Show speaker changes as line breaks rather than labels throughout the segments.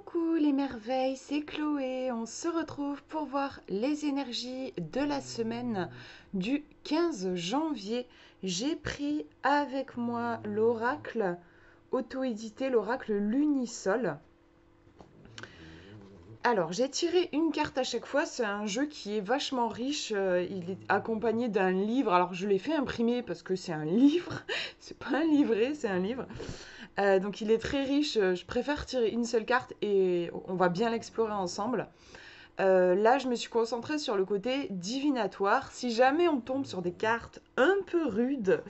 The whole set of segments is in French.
Coucou les merveilles, c'est Chloé. On se retrouve pour voir les énergies de la semaine du 15 janvier. J'ai pris avec moi l'oracle auto-édité, l'oracle Lunisol. Alors, j'ai tiré une carte à chaque fois. C'est un jeu qui est vachement riche. Il est accompagné d'un livre. Alors, je l'ai fait imprimer parce que c'est un livre. C'est pas un livret, c'est un livre. Donc, il est très riche. Je préfère tirer une seule carte et on va bien l'explorer ensemble. Là, je me suis concentrée sur le côté divinatoire. Si jamais on tombe sur des cartes un peu rudes,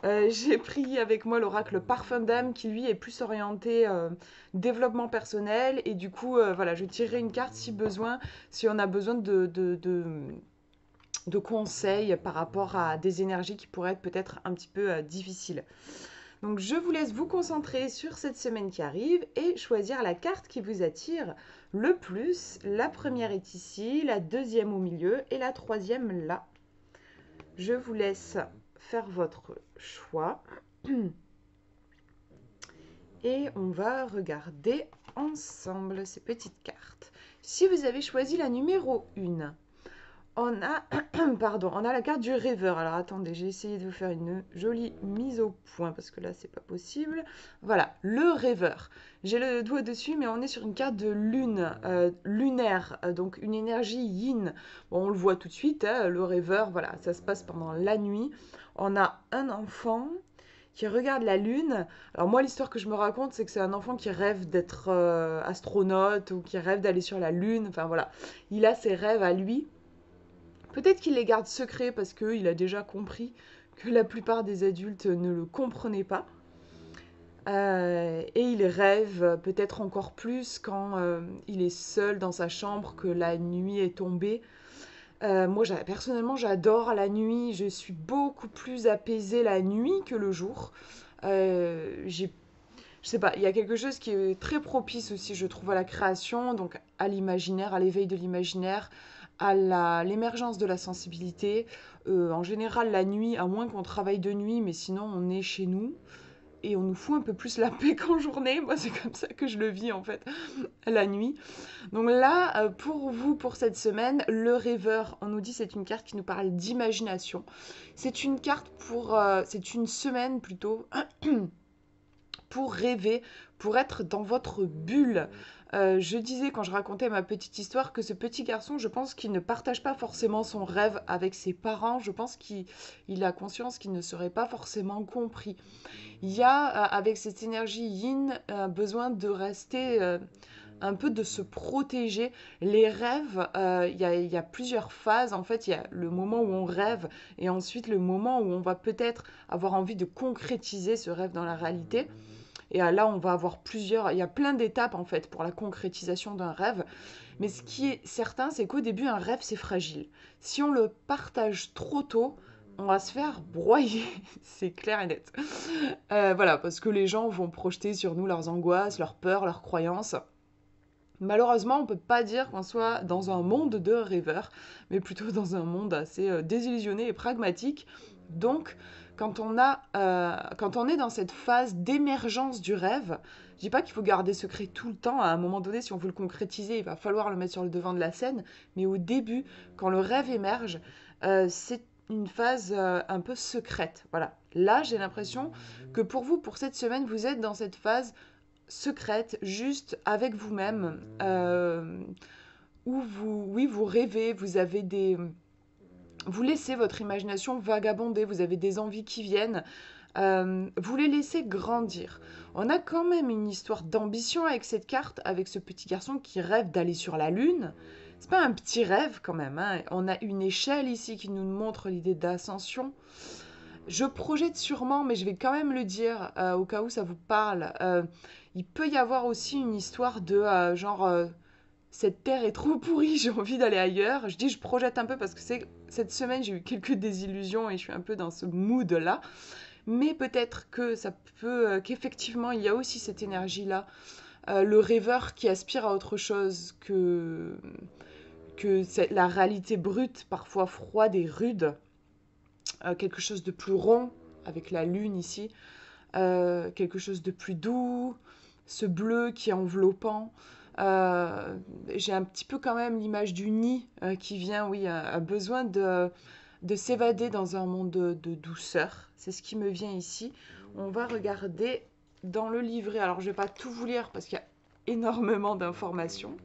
j'ai pris avec moi l'oracle Parfum d'âme qui lui est plus orienté développement personnel et du coup voilà, je tirerai une carte si besoin, si on a besoin de conseils par rapport à des énergies qui pourraient être peut-être un petit peu difficiles. Donc je vous laisse vous concentrer sur cette semaine qui arrive et choisir la carte qui vous attire le plus. La première est ici, la deuxième au milieu et la troisième là. Je vous laisse faire votre choix. Et on va regarder ensemble ces petites cartes. Si vous avez choisi la numéro 1, on a, pardon, on a la carte du rêveur. Alors attendez, j'ai essayé de vous faire une jolie mise au point parce que là c'est pas possible. Voilà, le rêveur. J'ai le doigt dessus, mais on est sur une carte de lune, lunaire, donc une énergie yin. Bon, on le voit tout de suite, hein, le rêveur, voilà, ça se passe pendant la nuit. On a un enfant qui regarde la lune. Alors moi, l'histoire que je me raconte, c'est que c'est un enfant qui rêve d'être astronaute ou qui rêve d'aller sur la lune. Enfin voilà, il a ses rêves à lui. Peut-être qu'il les garde secrets parce qu'il a déjà compris que la plupart des adultes ne le comprenaient pas. Et il rêve peut-être encore plus quand il est seul dans sa chambre, que la nuit est tombée. Moi, personnellement, j'adore la nuit. Je suis beaucoup plus apaisée la nuit que le jour. Je sais pas, il y a quelque chose qui est très propice aussi, je trouve, à la création, donc à l'imaginaire, à l'éveil de l'imaginaire, à l'émergence de la sensibilité. En général, la nuit, à moins qu'on travaille de nuit, mais sinon, on est chez nous et on nous fout un peu plus la paix qu'en journée. Moi, c'est comme ça que je le vis, en fait, la nuit. Donc là, pour vous, pour cette semaine, le rêveur, on nous dit c'est une carte qui nous parle d'imagination. C'est une carte c'est une semaine plutôt pour rêver, pour être dans votre bulle. Je disais quand je racontais ma petite histoire que ce petit garçon, je pense qu'il ne partage pas forcément son rêve avec ses parents. Je pense qu'il a conscience qu'il ne serait pas forcément compris. Il y a, avec cette énergie yin, besoin de rester un peu de se protéger. Les rêves, il y a plusieurs phases. En fait, il y a le moment où on rêve et ensuite le moment où on va peut-être avoir envie de concrétiser ce rêve dans la réalité. Et là, on va avoir il y a plein d'étapes en fait pour la concrétisation d'un rêve. Mais ce qui est certain, c'est qu'au début, un rêve, c'est fragile. Si on le partage trop tôt, on va se faire broyer, c'est clair et net. Voilà, parce que les gens vont projeter sur nous leurs angoisses, leurs peurs, leurs croyances. Malheureusement, on ne peut pas dire qu'on soit dans un monde de rêveurs, mais plutôt dans un monde assez désillusionné et pragmatique. Donc, quand on est dans cette phase d'émergence du rêve, je dis pas qu'il faut garder secret tout le temps. À un moment donné, si on veut le concrétiser, il va falloir le mettre sur le devant de la scène. Mais au début, quand le rêve émerge, c'est une phase un peu secrète. Voilà. Là, j'ai l'impression que pour vous, pour cette semaine, vous êtes dans cette phase secrète, juste avec vous-même, où oui, vous rêvez, vous laissez votre imagination vagabonder, vous avez des envies qui viennent, vous les laissez grandir. On a quand même une histoire d'ambition avec cette carte, avec ce petit garçon qui rêve d'aller sur la Lune. C'est pas un petit rêve quand même, hein. On a une échelle ici qui nous montre l'idée d'ascension. Je projette sûrement, mais je vais quand même le dire au cas où ça vous parle. Il peut y avoir aussi une histoire de cette terre est trop pourrie, j'ai envie d'aller ailleurs. Je dis je projette un peu parce que cette semaine j'ai eu quelques désillusions et je suis un peu dans ce mood là. Mais peut-être que ça peut qu'effectivement il y a aussi cette énergie là, le rêveur qui aspire à autre chose que la réalité brute, parfois froide et rude. Quelque chose de plus rond, avec la lune ici, quelque chose de plus doux, ce bleu qui est enveloppant. J'ai un petit peu quand même l'image du nid qui vient, oui, a besoin de s'évader dans un monde de douceur. C'est ce qui me vient ici. On va regarder dans le livret. Alors, je ne vais pas tout vous lire parce qu'il y a énormément d'informations.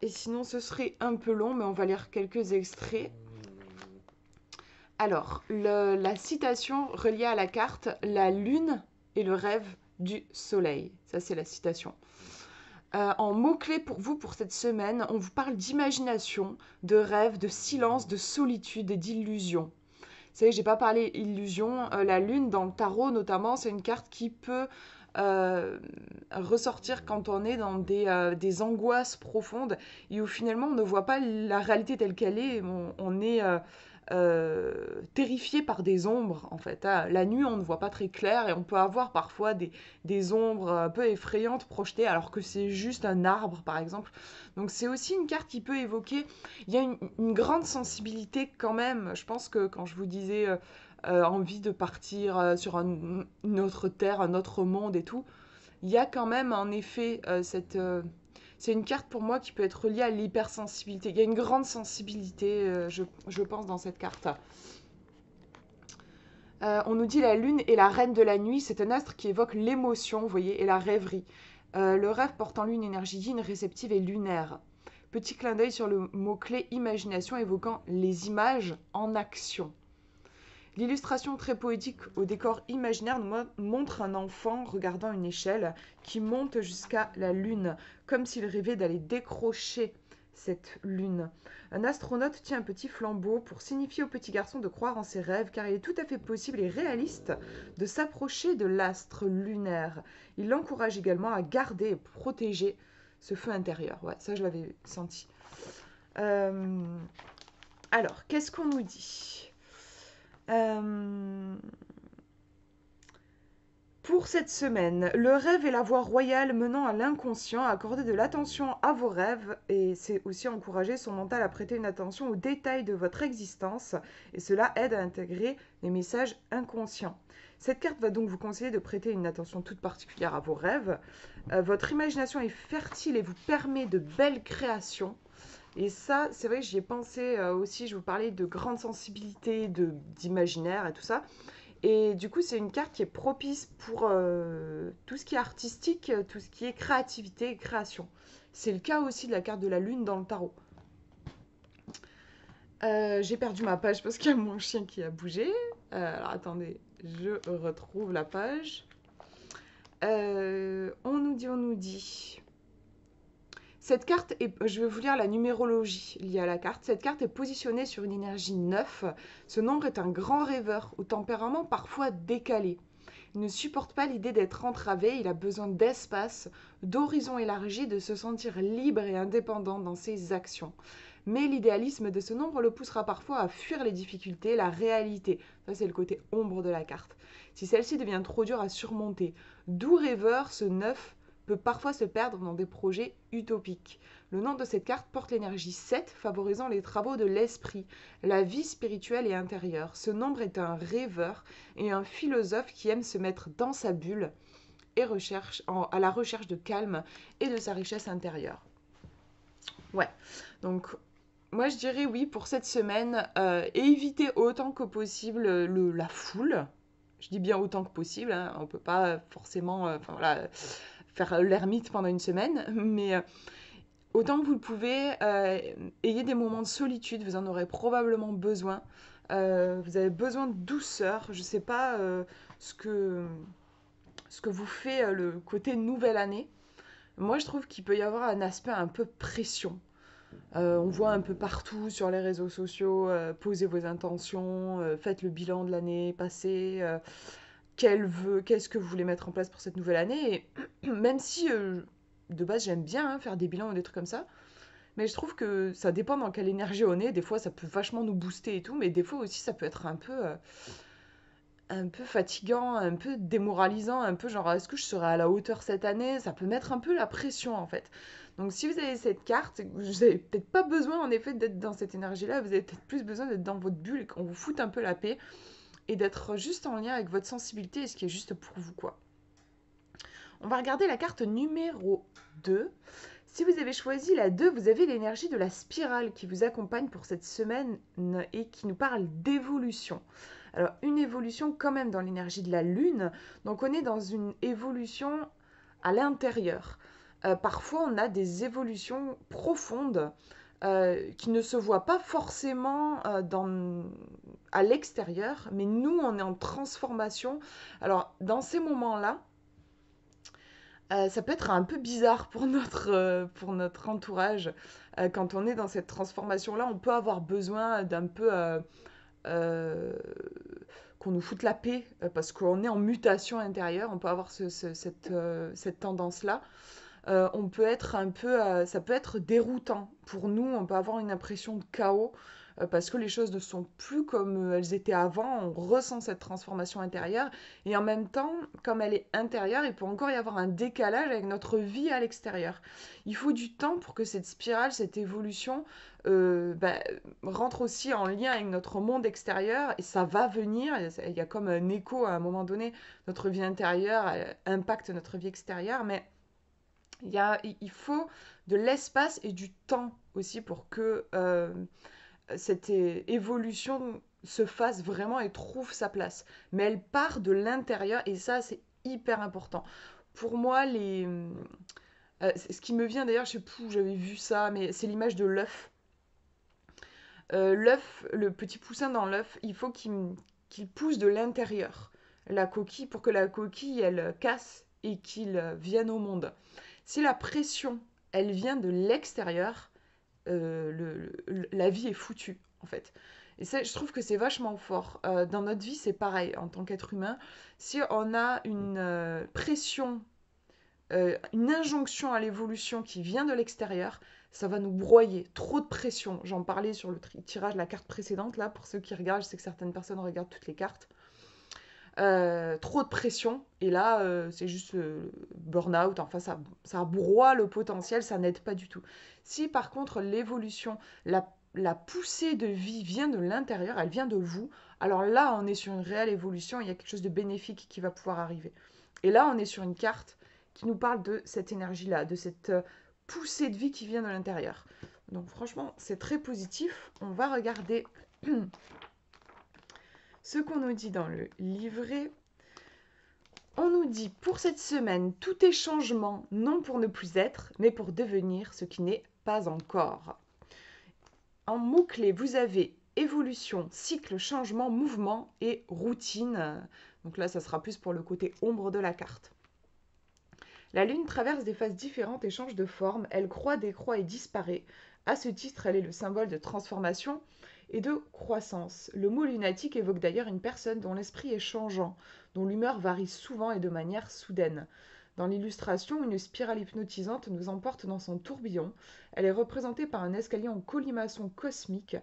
Et sinon, ce serait un peu long, mais on va lire quelques extraits. Alors, la citation reliée à la carte, la lune est le rêve du soleil. Ça, c'est la citation. En mots-clés pour vous pour cette semaine, on vous parle d'imagination, de rêve, de silence, de solitude et d'illusion. Vous savez, j'ai pas parlé illusion. La lune dans le tarot notamment, c'est une carte qui peut ressortir quand on est dans des angoisses profondes et où finalement on ne voit pas la réalité telle qu'elle est. On est terrifié par des ombres en fait. La nuit, on ne voit pas très clair et on peut avoir parfois des ombres un peu effrayantes projetées alors que c'est juste un arbre par exemple. Donc c'est aussi une carte qui peut évoquer, il y a une grande sensibilité quand même. Je pense que quand je vous disais envie de partir sur une autre terre, un autre monde et tout, il y a quand même en effet c'est une carte pour moi qui peut être liée à l'hypersensibilité. Il y a une grande sensibilité, je pense, dans cette carte. On nous dit la lune est la reine de la nuit. C'est un astre qui évoque l'émotion, vous voyez, et la rêverie. Le rêve porte en lui une énergie yin, réceptive et lunaire. Petit clin d'œil sur le mot-clé imagination évoquant les images en action. L'illustration très poétique au décor imaginaire nous montre un enfant regardant une échelle qui monte jusqu'à la lune, comme s'il rêvait d'aller décrocher cette lune. Un astronaute tient un petit flambeau pour signifier au petit garçon de croire en ses rêves, car il est tout à fait possible et réaliste de s'approcher de l'astre lunaire. Il l'encourage également à garder et protéger ce feu intérieur. Ouais, ça je l'avais senti. Alors, qu'est-ce qu'on nous dit ? Pour cette semaine, le rêve est la voie royale menant à l'inconscient. Accordez de l'attention à vos rêves et c'est aussi encourager son mental à prêter une attention aux détails de votre existence et cela aide à intégrer les messages inconscients. Cette carte va donc vous conseiller de prêter une attention toute particulière à vos rêves. Votre imagination est fertile et vous permet de belles créations. Et ça, c'est vrai que j'y ai pensé aussi, je vous parlais de grande sensibilité, d'imaginaire et tout ça. Et du coup, c'est une carte qui est propice pour tout ce qui est artistique, tout ce qui est créativité et création. C'est le cas aussi de la carte de la lune dans le tarot. J'ai perdu ma page parce qu'il y a mon chien qui a bougé. Alors attendez, je retrouve la page. On nous dit... Cette carte, je vais vous lire la numérologie liée à la carte. Cette carte est positionnée sur une énergie 9. Ce nombre est un grand rêveur, au tempérament parfois décalé. Il ne supporte pas l'idée d'être entravé, il a besoin d'espace, d'horizon élargi, de se sentir libre et indépendant dans ses actions. Mais l'idéalisme de ce nombre le poussera parfois à fuir les difficultés, la réalité. Ça, c'est le côté ombre de la carte. Si celle-ci devient trop dure à surmonter. Doux rêveur, ce 9 peut parfois se perdre dans des projets utopiques. Le nom de cette carte porte l'énergie 7, favorisant les travaux de l'esprit, la vie spirituelle et intérieure. Ce nombre est un rêveur et un philosophe qui aime se mettre dans sa bulle et à la recherche de calme et de sa richesse intérieure. Ouais, donc moi je dirais oui pour cette semaine, éviter autant que possible la foule. Je dis bien autant que possible, hein, on ne peut pas forcément faire l'ermite pendant une semaine, mais autant que vous le pouvez, ayez des moments de solitude, vous en aurez probablement besoin. Vous avez besoin de douceur, je ne sais pas ce que vous fait le côté nouvelle année. Moi je trouve qu'il peut y avoir un aspect un peu pression. On voit un peu partout sur les réseaux sociaux, posez vos intentions, faites le bilan de l'année passée, qu'est-ce que vous voulez mettre en place pour cette nouvelle année. Et même si de base j'aime bien faire des bilans ou des trucs comme ça, mais je trouve que ça dépend dans quelle énergie on est. Des fois ça peut vachement nous booster et tout, mais des fois aussi ça peut être un peu fatigant, un peu démoralisant, un peu genre est-ce que je serai à la hauteur cette année? Ça peut mettre un peu la pression en fait. Donc si vous avez cette carte, vous n'avez peut-être pas besoin en effet d'être dans cette énergie-là, vous avez peut-être plus besoin d'être dans votre bulle et qu'on vous foute un peu la paix et d'être juste en lien avec votre sensibilité et ce qui est juste pour vous quoi. On va regarder la carte numéro 2. Si vous avez choisi la 2, vous avez l'énergie de la spirale qui vous accompagne pour cette semaine et qui nous parle d'évolution. Alors, une évolution quand même dans l'énergie de la Lune. Donc, on est dans une évolution à l'intérieur. Parfois, on a des évolutions profondes qui ne se voient pas forcément à l'extérieur, mais nous, on est en transformation. Alors, dans ces moments-là, ça peut être un peu bizarre pour notre entourage. Quand on est dans cette transformation-là, on peut avoir besoin d'un peu euh, qu'on nous foute la paix parce qu'on est en mutation intérieure. On peut avoir cette tendance-là. On peut être un peu, ça peut être déroutant pour nous. On peut avoir une impression de chaos parce que les choses ne sont plus comme elles étaient avant. On ressent cette transformation intérieure et en même temps, comme elle est intérieure, il peut encore y avoir un décalage avec notre vie à l'extérieur. Il faut du temps pour que cette spirale, cette évolution rentre aussi en lien avec notre monde extérieur et ça va venir. Il y a comme un écho à un moment donné. Notre vie intérieure impacte notre vie extérieure, mais il faut de l'espace et du temps aussi pour que cette évolution se fasse vraiment et trouve sa place. Mais elle part de l'intérieur et ça, c'est hyper important. Pour moi, ce qui me vient d'ailleurs, je sais plus où j'avais vu ça, mais c'est l'image de l'œuf. L'œuf, le petit poussin dans l'œuf, il faut qu'il pousse de l'intérieur la coquille pour que la coquille, elle casse et qu'il vienne au monde. Si la pression, elle vient de l'extérieur, la vie est foutue, en fait. Et ça, je trouve que c'est vachement fort. Dans notre vie, c'est pareil, en tant qu'être humain. Si on a une pression, une injonction à l'évolution qui vient de l'extérieur, ça va nous broyer. Trop de pression. J'en parlais sur le tirage de la carte précédente, là, pour ceux qui regardent. Je sais que certaines personnes regardent toutes les cartes. Trop de pression, et là, c'est juste burn-out, enfin, ça broie le potentiel, ça n'aide pas du tout. Si par contre l'évolution, la poussée de vie vient de l'intérieur, elle vient de vous, alors là, on est sur une réelle évolution, il y a quelque chose de bénéfique qui va pouvoir arriver. Et là, on est sur une carte qui nous parle de cette énergie-là, de cette poussée de vie qui vient de l'intérieur. Donc franchement, c'est très positif. On va regarder ce qu'on nous dit dans le livret. On nous dit pour cette semaine, tout est changement, non pour ne plus être, mais pour devenir ce qui n'est pas encore. En mots-clés, vous avez évolution, cycle, changement, mouvement et routine. Donc là, ça sera plus pour le côté ombre de la carte. La Lune traverse des phases différentes et change de forme. Elle croît, décroît et disparaît. À ce titre, elle est le symbole de transformation et de croissance. Le mot lunatique évoque d'ailleurs une personne dont l'esprit est changeant, dont l'humeur varie souvent et de manière soudaine. Dans l'illustration, une spirale hypnotisante nous emporte dans son tourbillon. Elle est représentée par un escalier en colimaçon cosmique,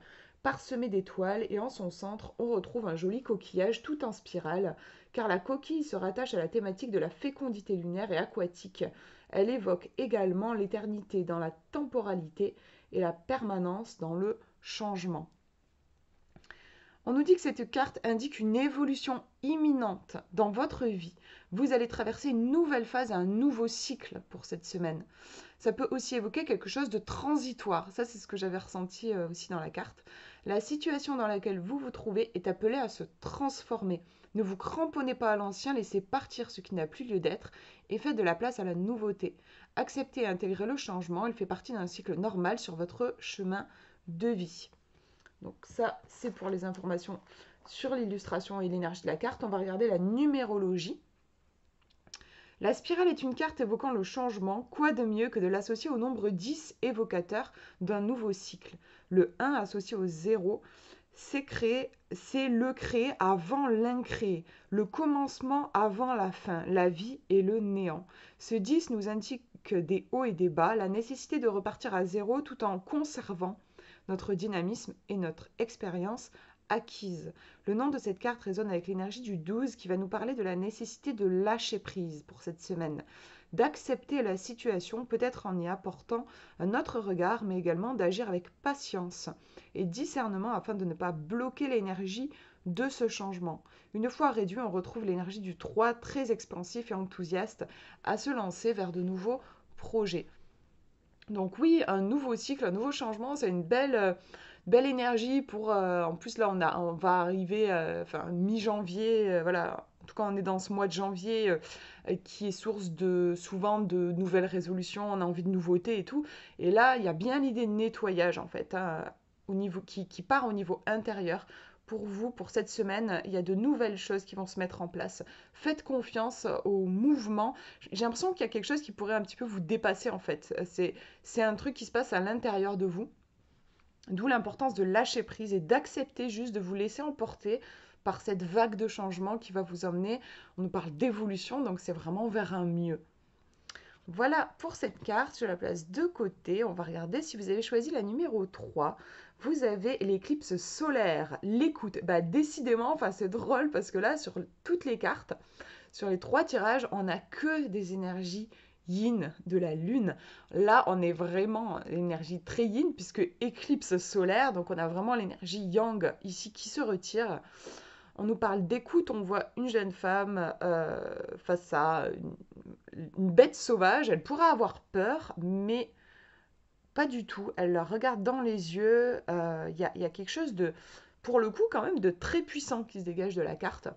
parsemé d'étoiles, et en son centre, on retrouve un joli coquillage tout en spirale, car la coquille se rattache à la thématique de la fécondité lunaire et aquatique. Elle évoque également l'éternité dans la temporalité et la permanence dans le changement. On nous dit que cette carte indique une évolution imminente dans votre vie. Vous allez traverser une nouvelle phase, un nouveau cycle pour cette semaine. Ça peut aussi évoquer quelque chose de transitoire. Ça, c'est ce que j'avais ressenti aussi dans la carte. La situation dans laquelle vous vous trouvez est appelée à se transformer. Ne vous cramponnez pas à l'ancien, laissez partir ce qui n'a plus lieu d'être et faites de la place à la nouveauté. Acceptez et intégrez le changement, il fait partie d'un cycle normal sur votre chemin de vie. Donc ça, c'est pour les informations sur l'illustration et l'énergie de la carte. On va regarder la numérologie. La spirale est une carte évoquant le changement. Quoi de mieux que de l'associer au nombre 10 évocateur d'un nouveau cycle. Le 1 associé au 0, c'est le créé avant l'incréé, le commencement avant la fin, la vie et le néant. Ce 10 nous indique des hauts et des bas, la nécessité de repartir à 0 tout en conservant notre dynamisme et notre expérience acquise. Le nom de cette carte résonne avec l'énergie du 12 qui va nous parler de la nécessité de lâcher prise pour cette semaine, d'accepter la situation, peut-être en y apportant un autre regard, mais également d'agir avec patience et discernement afin de ne pas bloquer l'énergie de ce changement. Une fois réduit, on retrouve l'énergie du 3 très expansif et enthousiaste à se lancer vers de nouveaux projets. Donc oui, un nouveau cycle, un nouveau changement, c'est une belle énergie pour... en plus là, on va arriver mi-janvier, voilà. En tout cas, on est dans ce mois de janvier qui est source souvent de nouvelles résolutions, on a envie de nouveautés et tout. Et là, il y a bien l'idée de nettoyage en fait, hein, qui part au niveau intérieur. Pour vous, pour cette semaine, il y a de nouvelles choses qui vont se mettre en place. Faites confiance au mouvement. J'ai l'impression qu'il y a quelque chose qui pourrait un petit peu vous dépasser en fait. C'est un truc qui se passe à l'intérieur de vous. D'où l'importance de lâcher prise et d'accepter juste de vous laisser emporter par cette vague de changement qui va vous emmener. On nous parle d'évolution, donc c'est vraiment vers un mieux. Voilà pour cette carte, je la place de côté. On va regarder si vous avez choisi la numéro 3. Vous avez l'éclipse solaire, l'écoute. Bah, décidément, enfin c'est drôle parce que là, sur toutes les cartes, sur les 3 tirages, on n'a que des énergies yin de la lune. Là, on est vraiment l'énergie très yin puisque éclipse solaire, donc on a vraiment l'énergie yang ici qui se retire. On nous parle d'écoute, on voit une jeune femme face à une bête sauvage. Elle pourra avoir peur, mais pas du tout. Elle la regarde dans les yeux. Il y a quelque chose de, pour le coup, quand même, de très puissant qui se dégage de la carte.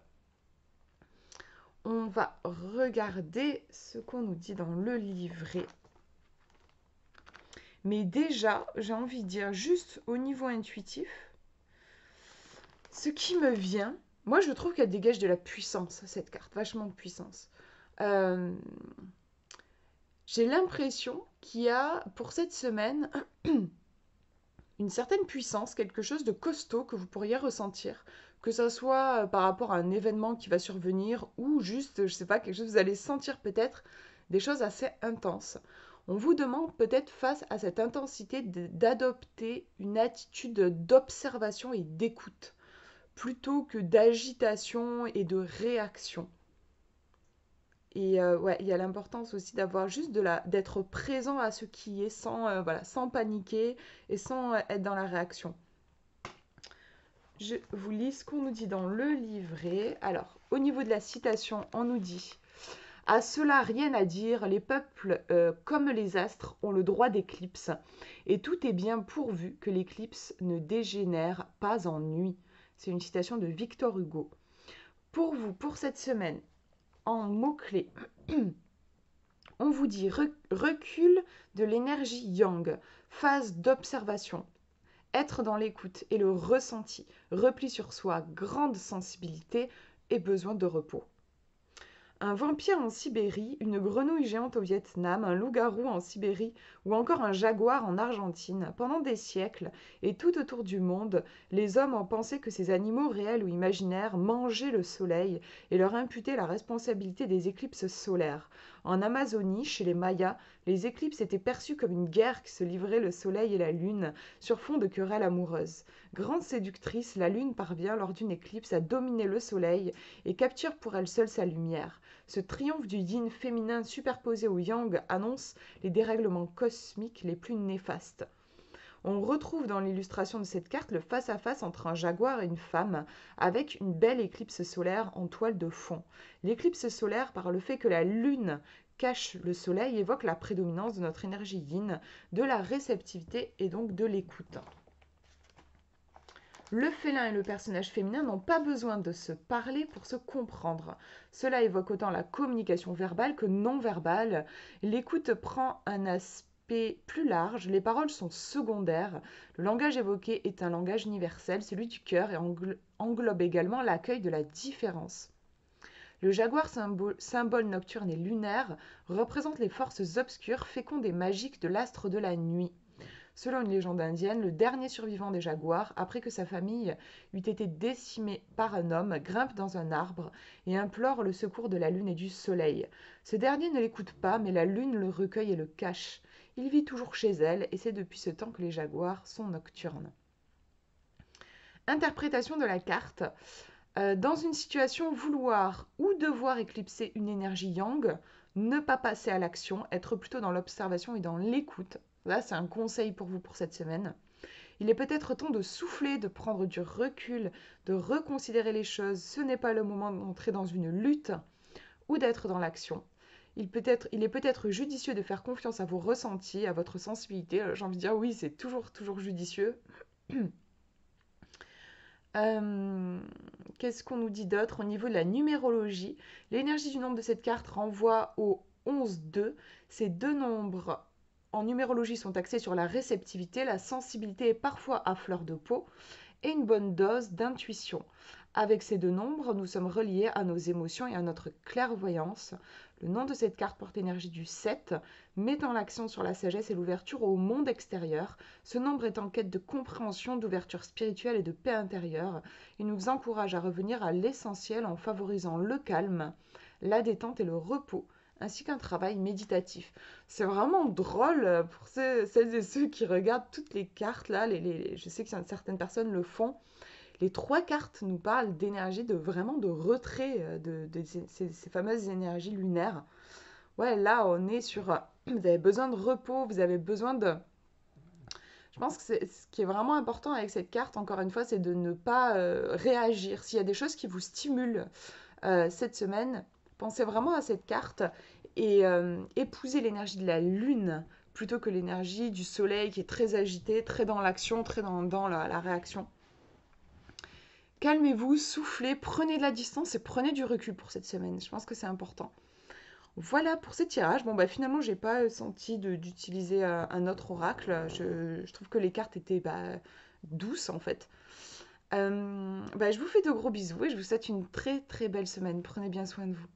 On va regarder ce qu'on nous dit dans le livret. Mais déjà, j'ai envie de dire, juste au niveau intuitif, ce qui me vient, moi je trouve qu'elle dégage de la puissance, cette carte, vachement de puissance. Euh, j'ai l'impression qu'il y a, pour cette semaine, une certaine puissance, quelque chose de costaud que vous pourriez ressentir, que ce soit par rapport à un événement qui va survenir ou juste, je sais pas, quelque chose que vous allez sentir peut-être des choses assez intenses. On vous demande peut-être face à cette intensité d'adopter une attitude d'observation et d'écoute plutôt que d'agitation et de réaction. Et ouais, il y a l'importance aussi d'avoir juste d'être présent à ce qui est sans paniquer et sans être dans la réaction. Je vous lis ce qu'on nous dit dans le livret. Alors, au niveau de la citation, on nous dit: à cela, rien à dire, les peuples, comme les astres, ont le droit d'éclipse, et tout est bien pourvu que l'éclipse ne dégénère pas en nuit. C'est une citation de Victor Hugo. Pour vous, pour cette semaine, en mots-clés, on vous dit recul de l'énergie yang, phase d'observation, être dans l'écoute et le ressenti, repli sur soi, grande sensibilité et besoin de repos. Un vampire en Sibérie, une grenouille géante au Vietnam, un loup-garou en Sibérie ou encore un jaguar en Argentine. Pendant des siècles et tout autour du monde, les hommes ont pensé que ces animaux réels ou imaginaires mangeaient le soleil et leur imputaient la responsabilité des éclipses solaires. En Amazonie, chez les Mayas, les éclipses étaient perçues comme une guerre que se livraient le soleil et la lune sur fond de querelles amoureuses. Grande séductrice, la lune parvient lors d'une éclipse à dominer le soleil et capture pour elle seule sa lumière. Ce triomphe du yin féminin superposé au yang annonce les dérèglements cosmiques les plus néfastes. On retrouve dans l'illustration de cette carte le face-à-face entre un jaguar et une femme, avec une belle éclipse solaire en toile de fond. L'éclipse solaire, par le fait que la lune cache le soleil, évoque la prédominance de notre énergie yin, de la réceptivité et donc de l'écoute. Le félin et le personnage féminin n'ont pas besoin de se parler pour se comprendre. Cela évoque autant la communication verbale que non verbale. L'écoute prend un aspect plus large, les paroles sont secondaires. Le langage évoqué est un langage universel, celui du cœur, et englobe également l'accueil de la différence. Le jaguar, symbole nocturne et lunaire, représente les forces obscures, fécondes et magiques de l'astre de la nuit. Selon une légende indienne, le dernier survivant des jaguars, après que sa famille eut été décimée par un homme, grimpe dans un arbre et implore le secours de la lune et du soleil. Ce dernier ne l'écoute pas, mais la lune le recueille et le cache. Il vit toujours chez elle, et c'est depuis ce temps que les jaguars sont nocturnes. Interprétation de la carte. Dans une situation vouloir ou devoir éclipser une énergie yang, ne pas passer à l'action, être plutôt dans l'observation et dans l'écoute. Là, c'est un conseil pour vous pour cette semaine. Il est peut-être temps de souffler, de prendre du recul, de reconsidérer les choses. Ce n'est pas le moment d'entrer dans une lutte ou d'être dans l'action. Il est peut-être judicieux de faire confiance à vos ressentis, à votre sensibilité. J'ai envie de dire oui, c'est toujours judicieux. Euh, Qu'est-ce qu'on nous dit d'autre au niveau de la numérologie? L'énergie du nombre de cette carte renvoie au 11-2. Ces deux nombres en numérologie sont axés sur la réceptivité, la sensibilité est parfois à fleur de peau et une bonne dose d'intuition. Avec ces deux nombres, nous sommes reliés à nos émotions et à notre clairvoyance. Le nom de cette carte porte l'énergie du 7, mettant l'accent sur la sagesse et l'ouverture au monde extérieur. Ce nombre est en quête de compréhension, d'ouverture spirituelle et de paix intérieure. Il nous encourage à revenir à l'essentiel en favorisant le calme, la détente et le repos, ainsi qu'un travail méditatif. C'est vraiment drôle pour celles et ceux qui regardent toutes les cartes là. Je sais que certaines personnes le font. Les trois cartes nous parlent d'énergie, vraiment de retrait de ces fameuses énergies lunaires. Ouais, là, on est sur... vous avez besoin de repos, vous avez besoin de... Je pense que ce qui est vraiment important avec cette carte, encore une fois, c'est de ne pas réagir. S'il y a des choses qui vous stimulent cette semaine, pensez vraiment à cette carte et épousez l'énergie de la lune plutôt que l'énergie du soleil qui est très agité, très dans l'action, très dans la réaction. Calmez-vous, soufflez, prenez de la distance et prenez du recul pour cette semaine. Je pense que c'est important. Voilà pour ces tirages. Bon, bah finalement, j'ai pas senti d'utiliser un autre oracle. Je trouve que les cartes étaient douces en fait. Je vous fais de gros bisous et je vous souhaite une très très belle semaine. Prenez bien soin de vous.